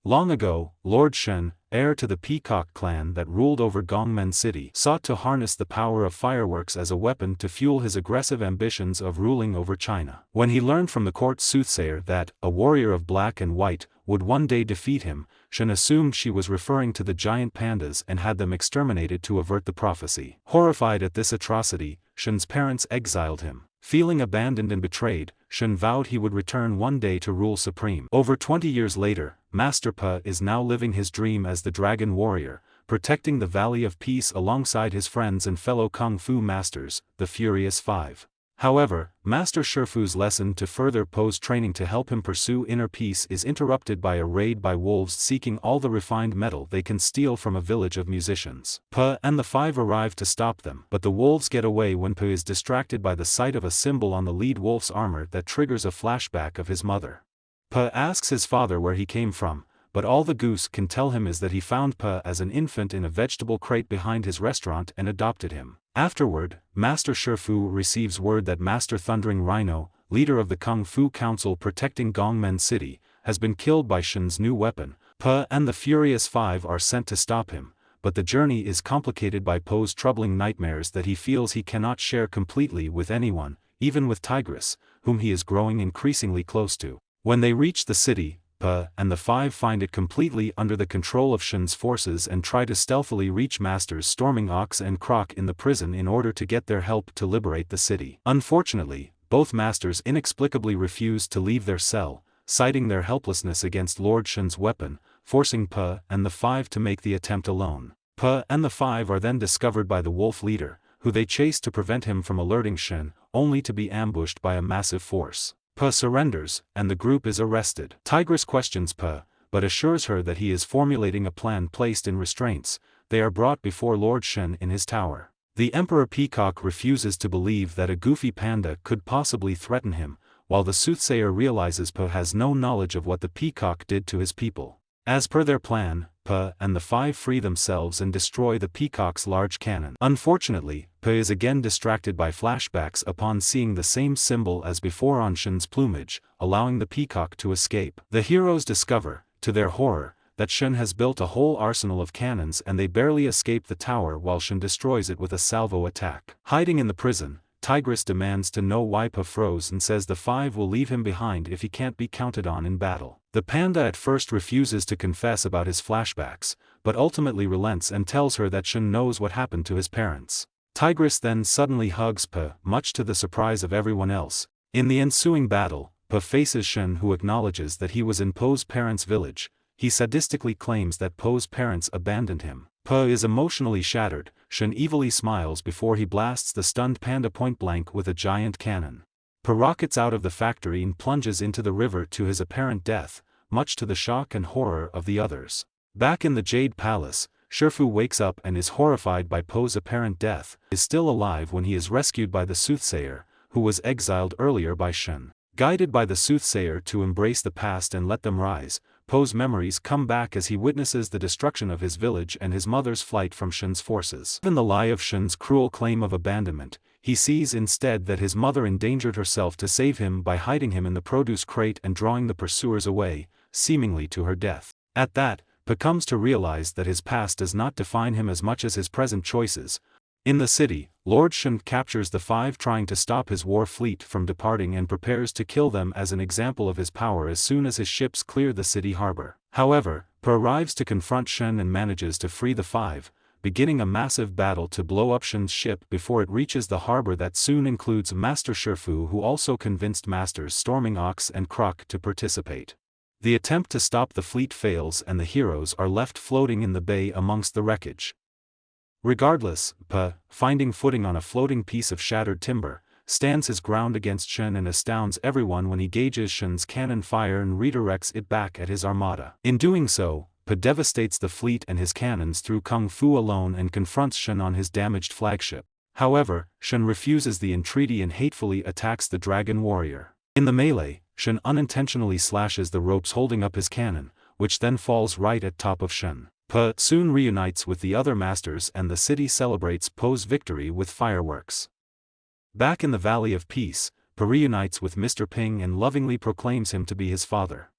Long ago, Lord Shen, heir to the Peacock clan that ruled over Gongmen City, sought to harness the power of fireworks as a weapon to fuel his aggressive ambitions of ruling over China. When he learned from the court soothsayer that a warrior of black and white would one day defeat him, Shen assumed she was referring to the giant pandas and had them exterminated to avert the prophecy. Horrified at this atrocity, Shen's parents exiled him. Feeling abandoned and betrayed, Shen vowed he would return one day to rule supreme. Over 20 years later, Master Pe is now living his dream as the Dragon Warrior, protecting the Valley of Peace alongside his friends and fellow Kung Fu masters, the Furious Five. However, Master Shifu's lesson to further Po's training to help him pursue inner peace is interrupted by a raid by wolves seeking all the refined metal they can steal from a village of musicians. Pe and the Five arrive to stop them, but the wolves get away when Pe is distracted by the sight of a symbol on the lead wolf's armor that triggers a flashback of his mother. Pe asks his father where he came from, but all the goose can tell him is that he found Pe as an infant in a vegetable crate behind his restaurant and adopted him. Afterward, Master Shifu receives word that Master Thundering Rhino, leader of the Kung Fu Council protecting Gongmen City, has been killed by Shen's new weapon. Pe and the Furious Five are sent to stop him, but the journey is complicated by Po's troubling nightmares that he feels he cannot share completely with anyone, even with Tigress, whom he is growing increasingly close to. When they reach the city, Pe and the Five find it completely under the control of Shen's forces and try to stealthily reach Masters Storming Ox and Croc in the prison in order to get their help to liberate the city. Unfortunately, both masters inexplicably refuse to leave their cell, citing their helplessness against Lord Shen's weapon, forcing Pe and the Five to make the attempt alone. Pe and the Five are then discovered by the wolf leader, who they chase to prevent him from alerting Shen, only to be ambushed by a massive force. Pe surrenders, and the group is arrested. Tigress questions Pe, but assures her that he is formulating a plan placed in restraints. They are brought before Lord Shen in his tower. The Emperor Peacock refuses to believe that a goofy panda could possibly threaten him, while the soothsayer realizes Pe has no knowledge of what the peacock did to his people. As per their plan, Pe and the Five free themselves and destroy the peacock's large cannon. Unfortunately, Pe is again distracted by flashbacks upon seeing the same symbol as before on Shen's plumage, allowing the peacock to escape. The heroes discover, to their horror, that Shen has built a whole arsenal of cannons and they barely escape the tower while Shen destroys it with a salvo attack. Hiding in the prison, Tigress demands to know why Pe froze and says the Five will leave him behind if he can't be counted on in battle. The panda at first refuses to confess about his flashbacks, but ultimately relents and tells her that Shen knows what happened to his parents. Tigress then suddenly hugs Pe, much to the surprise of everyone else. In the ensuing battle, Pe faces Shen, who acknowledges that he was in Po's parents' village. He sadistically claims that Po's parents abandoned him. Pe is emotionally shattered. Shen evilly smiles before he blasts the stunned panda point blank with a giant cannon. Pe rockets out of the factory and plunges into the river to his apparent death, much to the shock and horror of the others. Back in the Jade Palace, Shifu wakes up and is horrified by Po's apparent death, is still alive when he is rescued by the soothsayer, who was exiled earlier by Shen. Guided by the soothsayer to embrace the past and let them rise, Po's memories come back as he witnesses the destruction of his village and his mother's flight from Shen's forces. Given the lie of Shen's cruel claim of abandonment, he sees instead that his mother endangered herself to save him by hiding him in the produce crate and drawing the pursuers away, seemingly to her death. At that, Pe comes to realize that his past does not define him as much as his present choices. In the city, Lord Shen captures the Five trying to stop his war fleet from departing and prepares to kill them as an example of his power as soon as his ships clear the city harbor. However, Pe arrives to confront Shen and manages to free the Five, beginning a massive battle to blow up Shen's ship before it reaches the harbor that soon includes Master Shifu, who also convinced Masters Storming Ox and Croc to participate. The attempt to stop the fleet fails and the heroes are left floating in the bay amongst the wreckage. Regardless, Pe, finding footing on a floating piece of shattered timber, stands his ground against Shen and astounds everyone when he gauges Shen's cannon fire and redirects it back at his armada. In doing so, Pe devastates the fleet and his cannons through Kung Fu alone and confronts Shen on his damaged flagship. However, Shen refuses the entreaty and hatefully attacks the Dragon Warrior. In the melee, Shen unintentionally slashes the ropes holding up his cannon, which then falls right at top of Shen. Pe soon reunites with the other masters and the city celebrates Po's victory with fireworks. Back in the Valley of Peace, Pe reunites with Mr. Ping and lovingly proclaims him to be his father.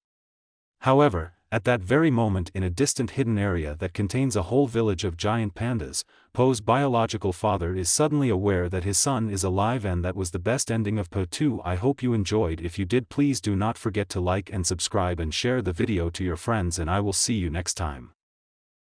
However, At that very moment, in a distant hidden area that contains a whole village of giant pandas, Po's biological father is suddenly aware that his son is alive, and that was the best ending of Po 2. I hope you enjoyed. If you did, please do not forget to like and subscribe and share the video to your friends, and I will see you next time.